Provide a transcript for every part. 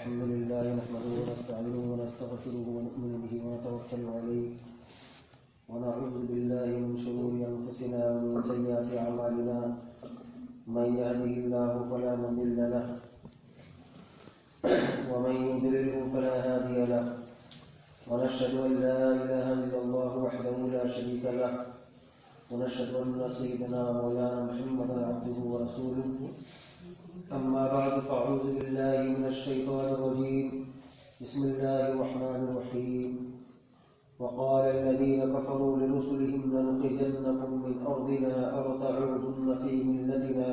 الحمد لله نحمده ونستعينه ونستغفره ونؤمن به ونتوكل عليه ونعوذ بالله من شرور أنفسنا ومن سيئات أعمالنا من يهده الله فلا مضل له ومن يضلله فلا هادي له ونشهد أن لا إله إلا الله وحده لا شريك له ونشهد أن سيدنا مولانا محمدا عبده ورسوله أما بعد فأعوذ بالله من الشيطان الرجيم بسم الله الرحمن الرحيم وقال الذين كفروا لرسلهم لنخرجنكم من أرضنا أو تعودن في ملتنا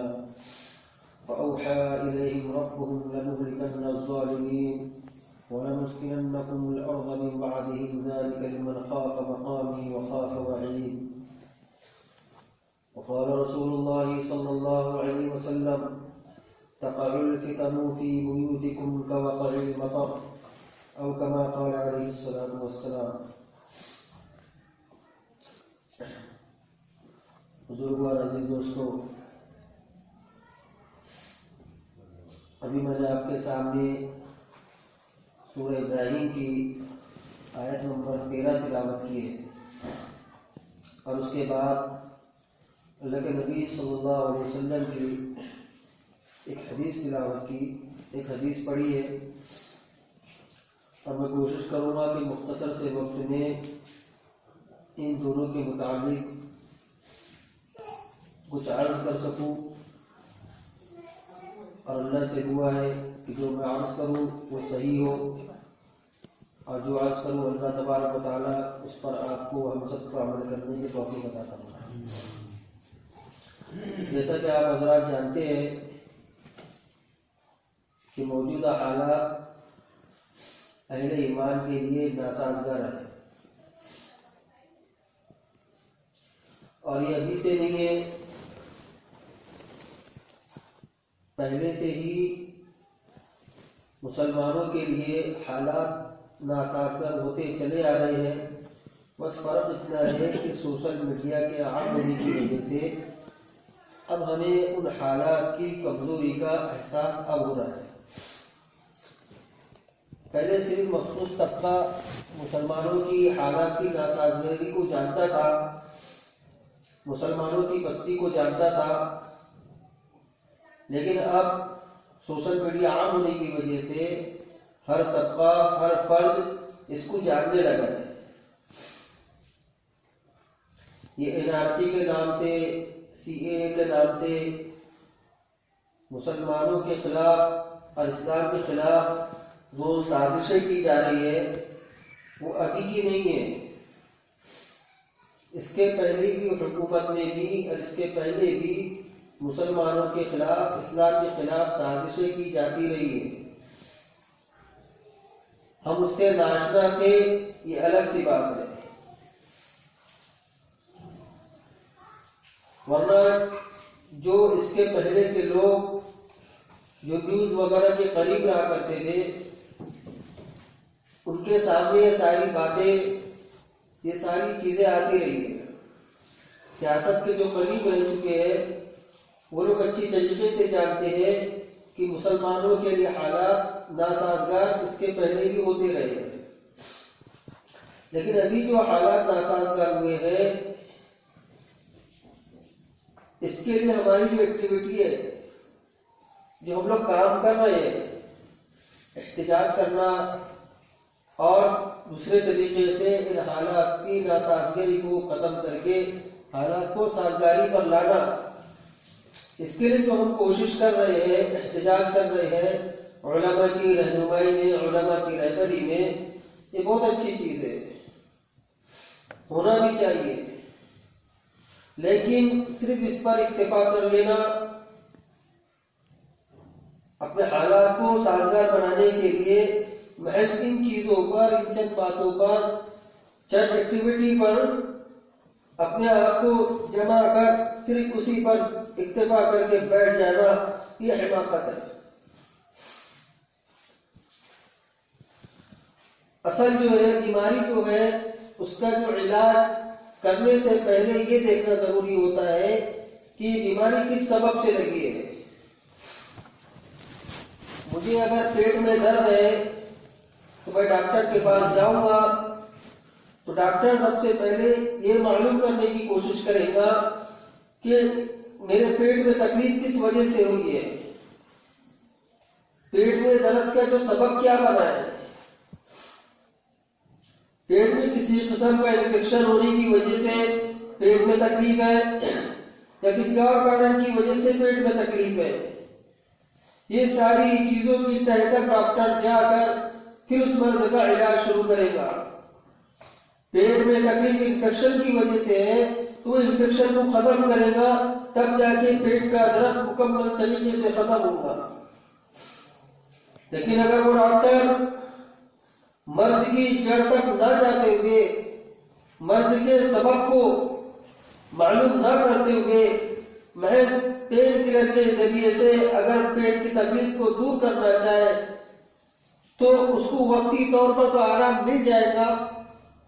فأوحى إليهم ربهم لنهلكن الظالمين ولنسكننكم الأرض من بعدهم ذلك لمن خاف مقامي وخاف وعيد وقال رسول الله صلى الله عليه وسلم تقع الفتن في بيوتكم كوقع المطر أو كما قال عليه الصلاة والسلام. بزرگوں اور عزیز دوستوں، ابھی میں نے آپ کے سامنے سورہ ابراہیم کی آیت نمبر 13 تلاوت کی ہے، اور اس کے بعد اللہ کے نبی صلی اللہ علیہ وسلم کی ایک حدیث تلاوت کی، ایک حدیث پڑھی ہے، اور میں کوشش کروں گا کہ مختصر سے وقت میں ان دونوں کے متعلق کچھ عرض کر سکوں، اور اللہ سے دعا ہے کہ جو میں عرض کروں وہ صحیح ہو، اور جو عرض کروں اللہ تبارک و تعالیٰ اس پر آپ کو ہم سب کو عمل کرنے کی توفیق عطا فرمائے۔ جیسا کہ آپ حضرات جانتے ہیں کہ موجودہ حالات اہل ایمان کے لیے ناسازگار ہے، اور یہ ابھی سے نہیں ہے، پہلے سے ہی مسلمانوں کے لیے حالات ناسازگار ہوتے چلے آ رہے ہیں۔ بس فرق اتنا ہے کہ سوشل میڈیا کے عام ہونے کی وجہ سے اب ہمیں ان حالات کی کمزوری کا احساس اب ہو رہا ہے۔ پہلے صرف مخصوص طبقہ مسلمانوں کی حالات کی ناسازگاری کو جانتا تھا، مسلمانوں کی پستی کو جانتا تھا، لیکن اب سوشل میڈیا عام ہونے کی وجہ سے ہر طبقہ، ہر فرد اس کو جاننے لگا ہے۔ یہ NRC کے نام سے، CAA کے نام سے مسلمانوں کے خلاف اور اسلام کے خلاف وہ سازشیں کی جا رہی ہے، وہ ابھی کی نہیں ہے، اس کے پہلے کی حکومت میں بھی اور اس کے پہلے بھی مسلمانوں کے خلاف، اسلام کے خلاف سازشیں کی جاتی رہی ہے۔ ہم اس سے ناشنا تھے، یہ الگ سی بات ہے، ورنہ جو اس کے پہلے کے لوگ جو نیوز وغیرہ کے قریب رہا کرتے تھے، ان کے سامنے یہ ساری باتیں، یہ ساری چیزیں آتی رہی ہیں۔ سیاست کے جو قریب رہ چکے ہیں وہ لوگ اچھی طریقے سے جانتے ہیں کہ مسلمانوں کے لیے حالات ناسازگار اس کے پہلے بھی ہوتے رہے ہیں، لیکن ابھی جو حالات ناسازگار ہوئے ہیں اس کے لیے ہماری جو ایکٹیویٹی ہے، جو ہم لوگ کام کر رہے ہیں، احتجاج کرنا اور دوسرے طریقے سے ان حالات کی ناسازگاری کو ختم کر کے حالات کو سازگاری پر لانا، اس کے لیے جو ہم کوشش کر رہے ہیں، احتجاج کر رہے ہیں علماء کی رہنمائی میں، علماء کی رہبری میں، یہ بہت اچھی چیز ہے، ہونا بھی چاہیے، لیکن صرف اس پر اکتفا کر لینا، اپنے حالات کو سازگار بنانے کے لیے محض ان چیزوں پر، ان چند باتوں پر، چند ایکٹیویٹی پر اپنے آپ کو جمع کر صرف اسی پر اکتفا کر کے بیٹھ جانا، یہ حماقت ہے۔ اصل جو ہے، بیماری جو ہے، اس کا جو علاج کرنے سے پہلے یہ دیکھنا ضروری ہوتا ہے کہ بیماری کس سبب سے لگی ہے۔ مجھے اگر پیٹ میں درد ہے تو میں ڈاکٹر کے پاس جاؤں گا تو ڈاکٹر سب سے پہلے یہ معلوم کرنے کی کوشش کرے گا کہ میرے پیٹ میں تکلیف کس وجہ سے ہوئی ہے، پیٹ میں درد کا جو سبب کیا بنا ہے، پیٹ میں کسی قسم کا انفیکشن ہونے کی وجہ سے پیٹ میں تکلیف ہے یا کسی اور کارن کی وجہ سے پیٹ میں تکلیف ہے. یہ ساری چیزوں کی تہ تک ڈاکٹر جا کر پھر اس مرض کا علاج شروع کرے گا. پیٹ میں تکلیف انفیکشن کی وجہ سے ہے تو وہ انفیکشن کو ختم کرے گا، تب جا کے پیٹ کا درد مکمل طریقے سے ختم ہوگا. لیکن اگر وہ ڈاکٹر مرض کی جڑ تک نہ جاتے ہوئے، مرض کے سبب کو معلوم نہ کرتے ہوئے، محض پین کلر کے ذریعے سے اگر پیٹ کی تکلیف کو دور کرنا چاہے تو اس کو وقتی طور پر تو آرام مل جائے گا،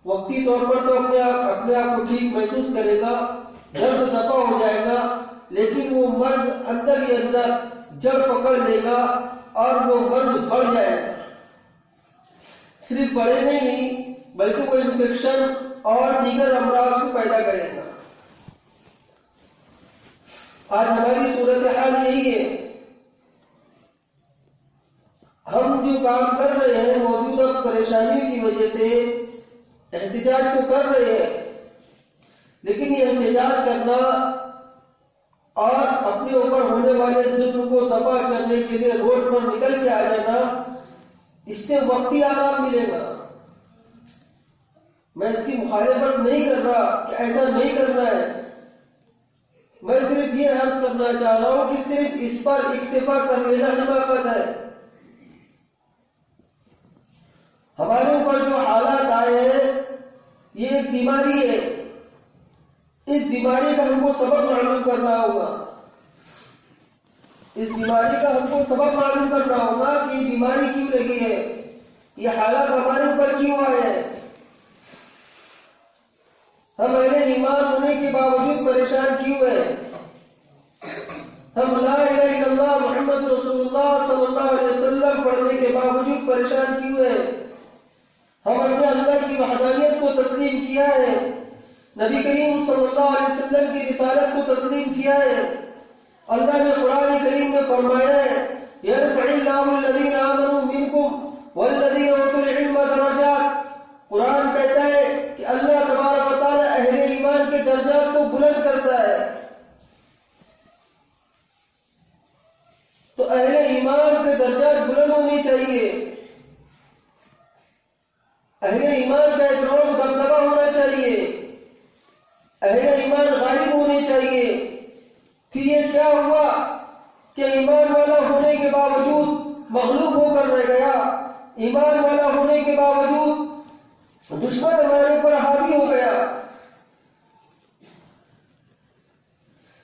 وقتی طور پر تو اپنے آپ کو ٹھیک محسوس کرے گا، درد دفع ہو جائے گا، لیکن وہ مرض اندر ہی اندر جڑ پکڑ لے گا اور وہ مرض بڑھ جائے گا. صرف بڑھے نہیں بلکہ وہ انفیکشن اور دیگر امراض کو پیدا کرے گا. آج ہماری صورتحال یہی ہے. ہم جو کام کر رہے ہیں موجودہ پریشانیوں کی وجہ سے احتجاج تو کر رہے ہیں، لیکن یہ احتجاج کرنا اور اپنے اوپر ہونے والے ظلم کو دفع کرنے کے لیے روڈ پر نکل کے آ جانا، اس سے وقتی آرام ملے گا. میں اس کی مخالفت نہیں کر رہا کہ ایسا نہیں کرنا ہے، میں صرف یہ عرض کرنا چاہ رہا ہوں کہ صرف اس پر اکتفا کر لینا حماقت ہے. ہمارے اوپر جو حالات آئے ہیں یہ ایک بیماری ہے، اس بیماری کا ہم کو سبب معلوم کرنا ہوگا. اس بیماری کا ہم کو سبب معلوم کرنا ہوگا کہ یہ بیماری کیوں لگی ہے، یہ حالات ہمارے اوپر کیوں آئے ہیں. ہم اہل ایمان ہونے کے باوجود پریشان کیوں ہیں؟ ہم لا الہ الا اللہ محمد رسول اللہ صلی اللہ علیہ وسلم پڑھنے کے باوجود پریشان کیوں ہیں؟ ہم اپنے اللہ کی وحدانیت کو تسلیم کیا ہے، نبی کریم صلی اللہ علیہ وسلم کی رسالت کو تسلیم کیا ہے. اللہ نے قرآن کریم میں فرمایا ہے یرفع اللہ الذین آمنوا منکم والذین اوتوا العلم درجات. قرآن کہتا ہے کہ اللہ تبارک و تعالی اہل ایمان کے درجات کو بلند کرتا ہے. تو اہل ایمان کے درجات بلند ہونی چاہیے، اہل ایمان کا ایک روز دبدبہ ہونا چاہیے، اہل ایمان غالب ہونے چاہیے. پھر یہ کیا ہوا کہ ایمان والا ہونے کے باوجود مغلوب ہو کر رہ گیا، ایمان والا ہونے کے باوجود دشمن ہمارے اوپر حاوی ہو گیا.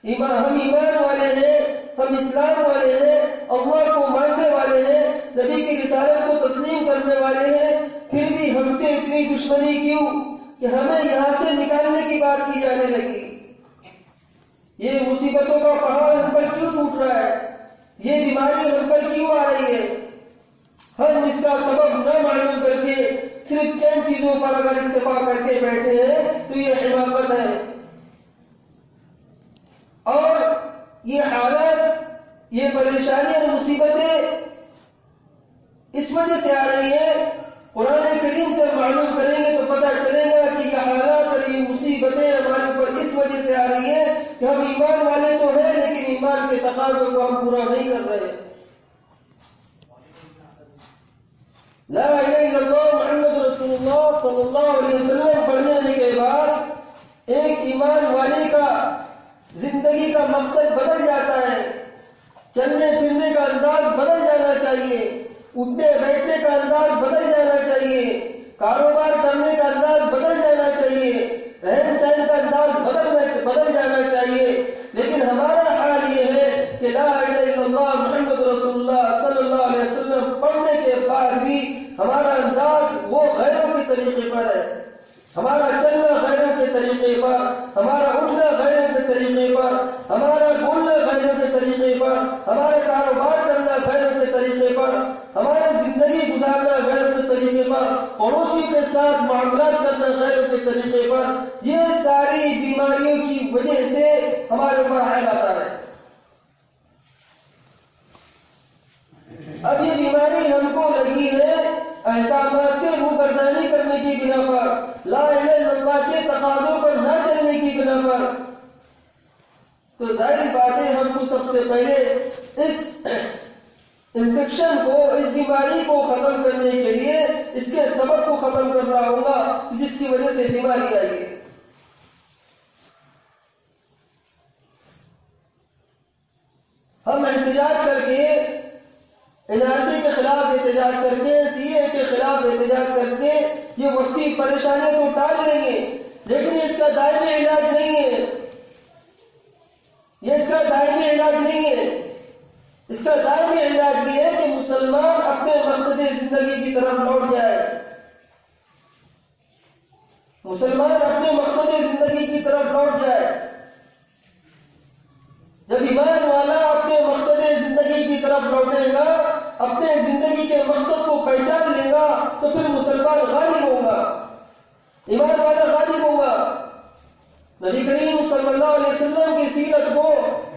ہم ایمان والے ہیں، ہم اسلام والے ہیں، اللہ کو ماننے والے ہیں، نبی کی رسالت کو تسلیم کرنے والے ہیں، پھر بھی ہم سے اتنی دشمنی کیوں کہ ہمیں یہاں سے نکالنے کی بات کی جانے لگی. یہ مصیبتوں کا پہاڑ ہم پر کیوں ٹوٹ رہا ہے، یہ بیماری ہم پر کیوں آ رہی ہے؟ ہم اس کا سبب نہ معلوم کر کے صرف چند چیزوں پر اگر اتفاق کر کے بیٹھے ہیں تو یہ حماقت ہے. اور یہ حالت، یہ پریشانی اور مصیبتیں اس وجہ سے آ رہی ہیں، قرآن کریم سے معلوم کریں گے تو پتہ چلے گا کہ یہ حالات اور یہ مصیبتیں ہمارے اوپر اس وجہ سے آ رہی ہیں کہ ہم ایمان والے تو ہیں لیکن ایمان کے تقاضوں کو ہم پورا نہیں کر رہے. لا الہ الا اللہ محمد رسول اللہ صلی اللہ علیہ وسلم پڑھنے کے بعد ایک ایمان والے کا زندگی کا مقصد بدل جاتا ہے. چلنے پھرنے کا انداز بدل جانا چاہیے، اٹھنے بیٹھنے کا انداز بدل جانا چاہیے، کاروبار کرنے کا انداز بدل جانا چاہیے، رہن سہن کا انداز بدل جانا چاہیے. لیکن ہمارا حال یہ ہے کہ لا الہ الا اللہ محمد رسول اللہ صلی اللہ علیہ وسلم پڑھنے کے بعد بھی ہمارا انداز وہ غیروں کے طریقے پر ہے، ہمارا چلنا غیروں کے طریقے پر، ہمارا اٹھنا غیروں کے طریقے پر، ہمارا بولنا غیروں کے طریقے پر، ہمارا کاروبار کرنا غیروں کے طریقے پر. گزارنا غیروں کے طریقے پر، پڑوسی کے ساتھ معاملات کرنا غیروں کے طریقے پر، یہ ساری بیماریوں کی وجہ سے ہمارے اوپر حائل آتا ہے۔ اب یہ بیماری ہم کو لگی ہے احکامات سے روگردانی کرنے کی بنا پر، لا الہ الا اللہ کے تقاضوں پر نہ چلنے کی بنا پر۔ تو ظاہر بات ہے ہم کو سب سے پہلے اس انفیکشن کو، اس بیماری کو ختم کرنے کے لیے اس کے سبب کو ختم کرنا ہوگا جس کی وجہ سے بیماری آئی ہے۔ ہم احتجاج کر کے، NRC کے خلاف احتجاج کر کے، CA کے خلاف احتجاج کر کے یہ وقتی پریشانی کو ٹال لیں گے، لیکن اس کا دائمی علاج نہیں ہے، یہ اس کا دائمی علاج نہیں ہے۔ اس کا دائمی علاج یہ ہے کہ مسلمان اپنے مقصد زندگی کی طرف لوٹ جائے، مسلمان اپنے مقصد زندگی کی طرف لوٹ جائے۔ جب ایمان والا اپنے مقصد زندگی کی طرف لوٹے گا، اپنے زندگی کے مقصد کو پہچان لے گا، تو پھر مسلمان غالب ہوگا، ایمان والا غالب ہوگا۔ نبی کریم صلی اللہ علیہ وسلم کی سیرت کو،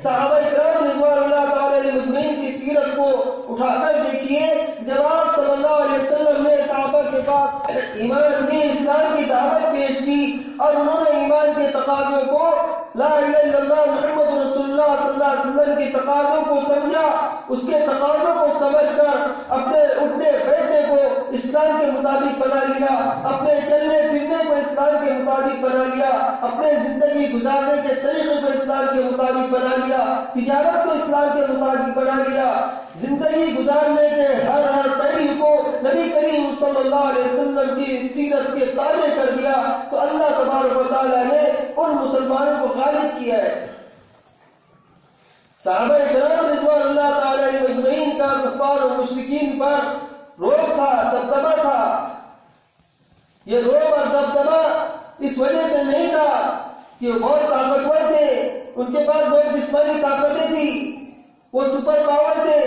صحابہ کرام رضوان اللہ تعالی علیہ مجمعین کی سیرت کو اٹھا کر دیکھیے۔ جب آپ صلی اللہ علیہ وسلم نے صحابہ کے پاس ایمان کی، اسلام کی دعوت پیش کی اور انہوں نے ایمان کے تقاضوں کو، لا الہ الا اللہ محمد رسول اللہ صلی اللہ علیہ وسلم کے تقاضوں کو سمجھا، اس کے تقاضوں کو سمجھ کر اپنے اٹھنے بیٹھنے کو اسلام کے مطابق بنا لیا، اپنے چلنے پھرنے کو اسلام کے مطابق بنا لیا، اپنے زندگی گزارنے کے طریقے کو اسلام کے مطابق بنا لیا، تجارت کو اسلام کے مطابق بنا لیا، زندگی گزارنے کے ہر پہلو کو نبی کریم صلی اللہ علیہ وسلم کی سیرت کے تابع کر دیا، تو اللہ تبارک و تعالیٰ نے ان مسلمانوں کو غالب کیا ہے۔ صحابہ کرام رضوان اللہ تعالی علیہ مجمعین کا کفار و مشرکین پر روب تھا، دبدبہ تھا۔ یہ روب اور دبدبہ اس وجہ سے نہیں تھا کہ وہ بہت طاقتور تھے، ان کے پاس بہت جسمانی طاقتیں تھی، وہ سپر پاور تھے۔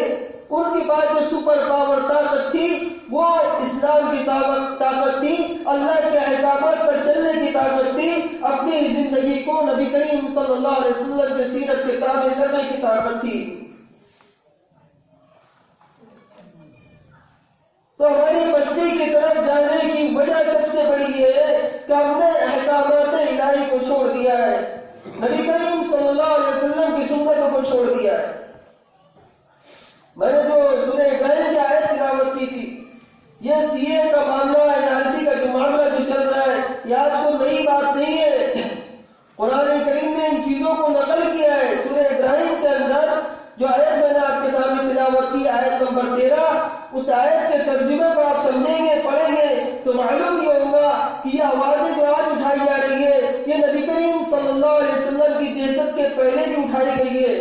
ان کے پاس جو سپر پاور طاقت تھی وہ اسلام کی طاقت تھی، اللہ کے احکامات پر چلنے کی طاقت تھی، اپنی زندگی کو نبی کریم صلی اللہ علیہ وسلم کے سیرت کے تابع کرنے کی طاقت تھی۔ تو ہماری بستی کی طرف جانے کی وجہ سب سے بڑی یہ ہے کہ ہم نے احکامات الہی کو چھوڑ دیا ہے، نبی کریم صلی اللہ علیہ وسلم کی سنتوں کو چھوڑ دیا ہے۔ میں نے جو سورہ ابراہیم کی آیت تلاوت کی تھی، یہ CA کا معاملہ، NRC کا جو معاملہ جو چل رہا ہے، یہ آج کو نئی بات نہیں ہے۔ قرآن کریم نے ان چیزوں کو نقل کیا ہے۔ سورہ ابراہیم کے اندر جو آیت میں نے آپ کے سامنے تلاوت کی، آیت نمبر 13، اس آیت کے ترجمے کو آپ سمجھیں گے، پڑھیں گے تو معلوم یہ ہوگا کہ یہ آوازیں جو آج اٹھائی جا رہی ہے، یہ نبی کریم صلی اللہ علیہ وسلم کی بعثت کے پہلے بھی اٹھائی گئی ہے۔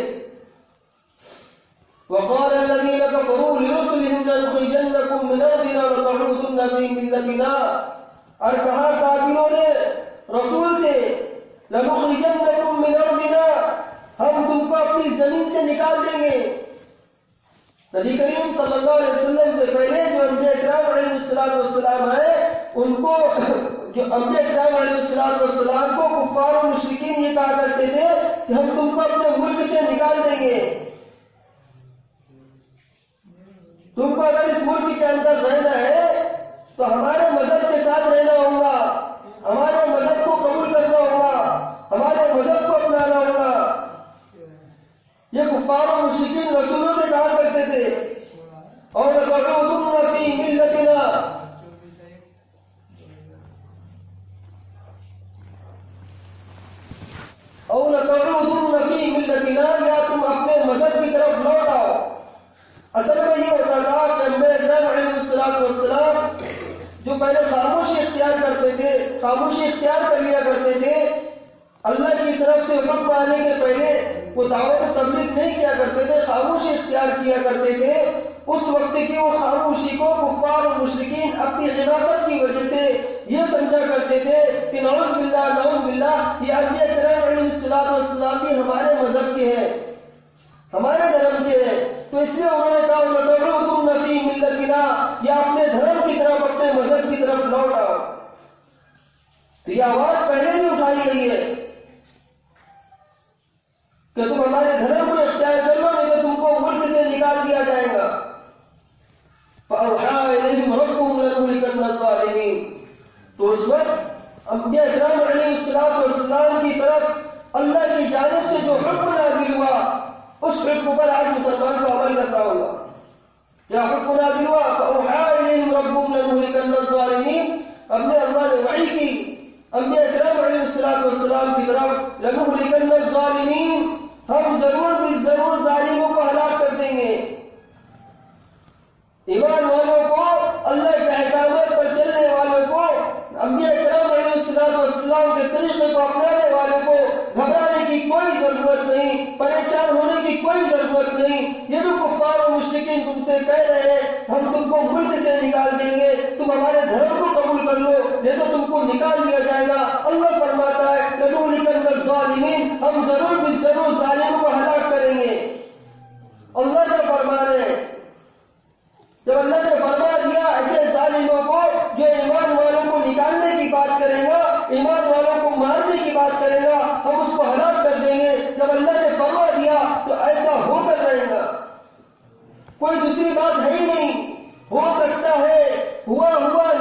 وقال الذين كفروا لرسلهم لنخرجنكم من ارضنا لتعودن في ملتنا، اور کہا کافروں نے رسول سے، لنخرجنكم من ارضنا، ہم تم کو اپنی زمین سے نکال دیں گے۔ نبی کریم صلی اللہ علیہ وسلم سے پہلے جو انبیاء کرام علیہ السلام ہیں، ان کو، جو انبیاء کرام علیہ السلام کو کفار و مشرکین یہ کہا کرتے تھے کہ ہم تم کو اپنے ملک سے نکال دیں گے، تم کو اگر اس ملک کے اندر رہنا ہے تو ہمارے مذہب کے ساتھ رہنا ہوگا، ہمارے مذہب کو قبول کرنا ہوگا، ہمارے مذہب کو اپنانا ہوگا۔ یہ کفار و مشرکین رسولوں سے کہا کرتے تھے۔ اور لَتَعُودُنَّ فِي مِلَّتِنَا، اور لَتَعُودُنَّ فِي مِلَّتِنَا، یا تم اپنے مذہب کی طرف لوٹ آؤ۔ اصل میں یہ ہوتا تھا کہ انبیاء کرام علیہ السلام جو پہلے خاموشی اختیار کرتے تھے، خاموشی اختیار کر لیا کرتے تھے، اللہ کی طرف سے حکم آنے کے پہلے وہ دعوت و تبلیغ نہیں کیا کرتے تھے، خاموشی اختیار کیا کرتے تھے۔ اس وقت کی وہ خاموشی کو کفار و مشرکین اپنی غلاظت کی وجہ سے یہ سمجھا کرتے تھے کہ نعوذ باللہ نعوذ باللہ، یہ انبیاء کرام علیہ السلام بھی ہمارے مذہب کے ہیں، ہمارے دھرم کے ہیں، تو اس لیے انہوں نے کہا لَتَعُودُنَّ فِي مِلَّتِنَا، یا اپنے دھرم کی طرف، اپنے مذہب کی طرف لوٹ آؤ۔ تو یہ آواز پہلے بھی اٹھائی گئی ہے کہ تم ہمارے دھرم کو اختیار کر لو، نہیں تو تم کو ملک سے نکال دیا جائے گا۔ فَأَوْحَىٰ إِلَيْهِمْ رَبُّهُمْ لَنُهْلِكَنَّ الظَّالِمِينَ، تو اس وقت انبیاء اکرام علیہ السلام کی طرف اللہ کی جانب سے جو حکم نازل ہوا، اس حکم پر آج مسلمان کو عمل کرنا ہوگا۔ کیا حکم نازل ہوا؟ فَأَوْحَىٰ إِلَيْهِمْ رَبُّهُمْ لَنُهْلِكَنَّ الظَّالِمِينَ، اپنے اللہ نے وحی کی انبیاء اکرام علیہ السلام کی طرف، لَنُهْلِكَنَّ الظَّالِمِينَ، ہم ضرور بھی ضرور ظالموں کو ہلاک کر دیں گے۔ ایمان والوں کو، اللہ کے احکامات پر چلنے والوں کو، انبیاء کرام علیہ السلام کے طریقے کو اپنانے والوں کو گھبرانے کی کوئی ضرورت نہیں، پریشان ہونے کی کوئی ضرورت نہیں۔ یہ جو کفار و مشرکین تم سے کہہ رہے ہیں ہم تم کو ملک سے نکال دیں گے، تم ہمارے دھرم کو قبول کر لو، نہیں تو تم کو نکال دیا جائے گا، اللہ فرماتا ہے لَنُهْلِكَنَّ الظَّالِمِينَ، ہم ضرور بھی ضرور ظالموں کو ہلاک کریں گے۔ اللہ کا فرمان ہے، جب اللہ نے فرما دیا ایسے ظالموں کو جو ایمان والوں کو نکالنے کی بات کرے گا، ایمان والوں کو مارنے کی بات کرے گا، ہم اس کو ہلاک کر دیں گے۔ جب اللہ نے فرما دیا تو ایسا ہو کر رہے گا، کوئی دوسری بات ہے ہی نہیں۔ ہو سکتا ہے ہوا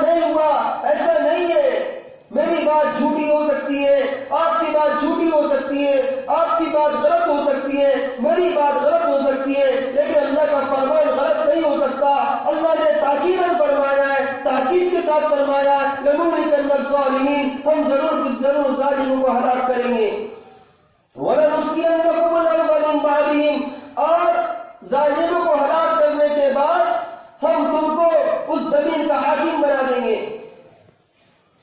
نہیں ہوا، ایسا نہیں ہے۔ میری بات جھوٹی ہو سکتی ہے، آپ کی بات جھوٹی ہو سکتی ہے، آپ کی بات غلط ہو سکتی ہے، میری بات غلط ہو سکتی ہے، لیکن اللہ کا فرمان غلط نہیں ہو سکتا۔ اللہ نے تاکیداً فرمایا ہے، تاکید کے ساتھ فرمایا ہے لَنُهْلِكَنَّ الظَّالِمِينَ، ہم ضرور ظالموں کو ہلاک کریں گے۔ وَلَنُسْكِنَنَّكُمُ الْأَرْضَ مِن بَعْدِهِمْ، اور ظالموں کو ہلاک کرنے کے بعد ہم تم کو اس زمین کا حاکم بنا دیں گے،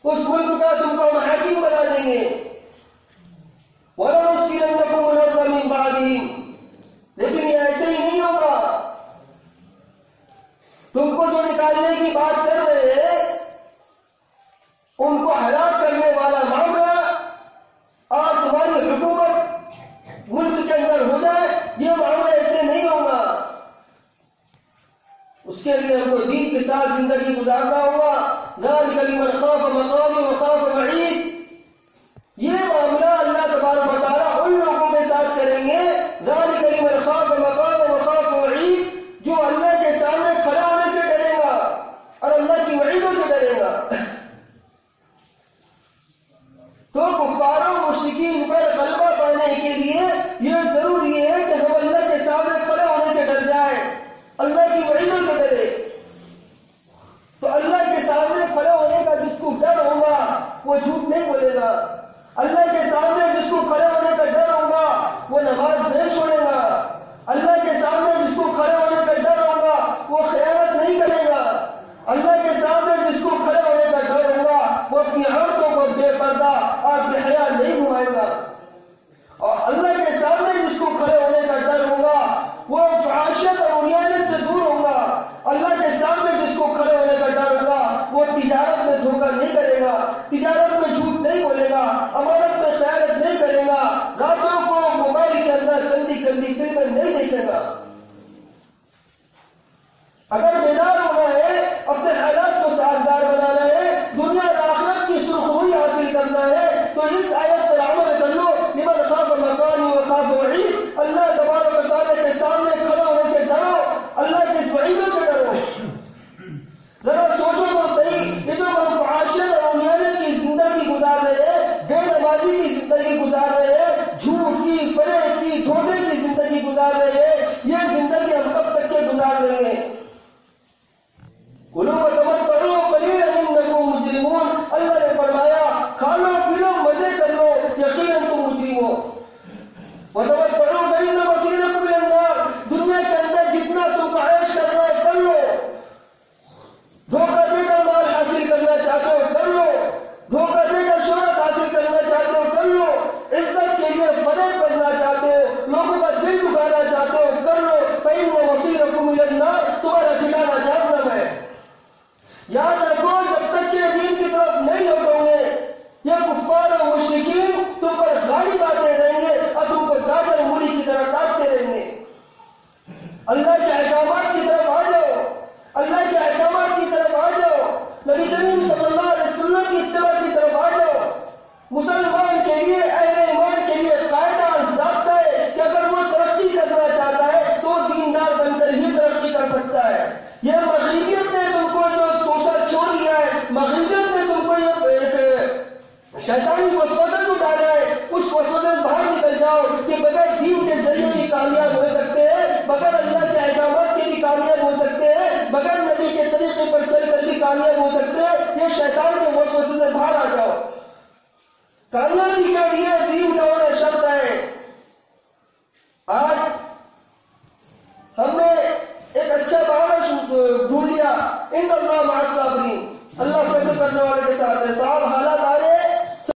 اس ملک کا تم کو ہم حاکم بنا دیں گے۔ وَلَنُسْكِنَنَّكُمُ الْأَرْضَ مِن بَعْدِهِمْ، لیکن یہ ایسے ہی نہیں ہوگا۔ تم کو جو نکالنے کی بات کر رہے ہیں ان کو ہلاک کرنے والا معاملہ اور تمہاری حکومت ملک کے اندر ہو جائے، یہ معاملہ ایسے نہیں ہوگا۔ اس کے لیے ہم کو دین کے ساتھ زندگی گزارنا ہوگا۔ ذَلِكَ لِمَنْ خَافَ مَقَامِي وَخَافَ وَعِيدِ، یہ معاملہ اللہ تبارک و تعالیٰ ان لوگوں کے ساتھ کریں گے ذَلِكَ لِمَنْ خَافَ مَقَامِي وَخَافَ وَعِيدِ، جو اللہ کے سامنے کھڑا ہونے سے ڈرے گا اور اللہ کی وعیدوں سے ڈرے گا۔ تو کفار و مشرکین پر غلبہ پانے کے لیے یہ ضروری ہے کہ ہم اللہ کے سامنے کھڑے ہونے سے ڈر جائیں، اللہ کی وعیدوں سے ڈرے۔ تو اللہ کے سامنے کھڑے ہونے کا جس کو ڈر ہوگا وہ جھوٹ نہیں بولے گا، اللہ کے سامنے جس کو کھڑے ہونے کا ڈر ہوگا وہ نماز نہیں چھوڑے گا، اللہ کے سامنے جس کو کھڑے ہونے کا ڈر ہوگا وہ خیانت نہیں کرے گا، اللہ کے سامنے جس کو کھڑے ہونے کا ڈر ہوگا وہ اپنی عورتوں کو بے پردہ اور بے حیا نہیں گھمائے گا، اور اللہ کے سامنے جس کو کھڑے ہونے کا ڈر ہوگا وہ فحاشیت اور عریانیت سے دور ہوگا، اللہ کے سامنے جس کو کھڑے ہونے کا ڈر ہوگا وہ تجارت میں دھوکہ نہیں کرے گا، تجارت میں جھوٹ نہیں بولے گا، امانت میں خیانت نہیں کرے گا، راتوں کو موبائل کے اندر گندی فلمیں نہیں دیکھے گا۔ اگر بیدار ہونا ہے، اپنے حالات کو سازگار بنانا ہے، دنیا اور آخرت کی سرخروئی حاصل کرنا ہے، تو اس آیت پر عمل کر لو۔ لمن خاف مقامی وخاف وعید، اللہ تبارک و تعالیٰ کے سامنے کھڑے ہونے سے ڈرو، اللہ کے اس وعیدوں سے ڈرو۔ ذرا سوچو تو صحیح، یہ جو ہم فحاشیت اور عریانیت کی زندگی گزار رہے ہیں، بے نمازی کی زندگی گزار رہے ہیں، جھوٹ کی، فریب کی، دھوکے کی زندگی گزار رہے ہیں، یہ زندگی ہم کب تک کے گزار رہے ہیں؟ کلوا وتمتعوا قلیلا انکم مجرمون، اللہ نے فرمایا کھا لو پی لو مزے کر لو، یقیناً تم مجرم ہو۔ وتمتعوا فإن مصيركم إلى النار، دنیا کے اندر جتنا تم کو عیش کرنا ہے کر لو، دھوکہ دے کر مال حاصل کرنا چاہتے ہو کر لو، دھوکہ دے کر شہرت حاصل کرنا چاہتے ہو کر لو، عزت کے لیے فریب کرنا چاہتے ہو، لوگوں کا دل دکھانا چاہتے ہو کر لو، فإن مصيركم إلى النار، تمہارا ٹھکانہ جہنم ہے۔ یاد رکھو جب تک کہ دین کی طرف نہیں لوٹو گے یہ کفار و مشرکین تم پر غالب آتے رہیں گے اور تم کو گاجر مولی کی طرح کاٹتے رہیں گے۔ اللہ کے احکامات کی طرف آ جاؤ، اللہ کے احکامات کی طرف آ جاؤ، نبی کریم صلی اللہ علیہ وسلم کی اتباع کی طرف آ جاؤ۔ مسلمان کے لیے، اہل ایمان کے لیے قاعدہ اور ضابطہ ہے کہ اگر وہ ترقی کرنا چاہتا ہے تو دیندار بن کر ہی ترقی کر سکتا ہے۔ یہ مغربیت نے تم کو جو سوشل چھوڑ دیا ہے، مغربیت نے تم کو یہ شیطانی وسوسے کو ڈالا ہے، اس وسوسے سے باہر نکل جاؤ کہ بغیر دین کے ذریعے بھی کامیاب ہو سکتے ہیں، بغیر اللہ کے احکامات کے بھی کامیاب ہو سکتے ہیں، بغیر نبی کے طریقے پر چل کر بھی کامیاب ہو سکتے ہیں۔ یہ شیطان کے وسوسے سے باہر آ جاؤ۔ کامیابی کے لیے دین کا ہونا شرط ہے۔ آج ہم نے ایک اچھا بہانہ ڈھونڈ لیا، ان اللہ مع الصابرین، اللہ صبر کرنے والے کے ساتھ ہے۔ صاحب حالات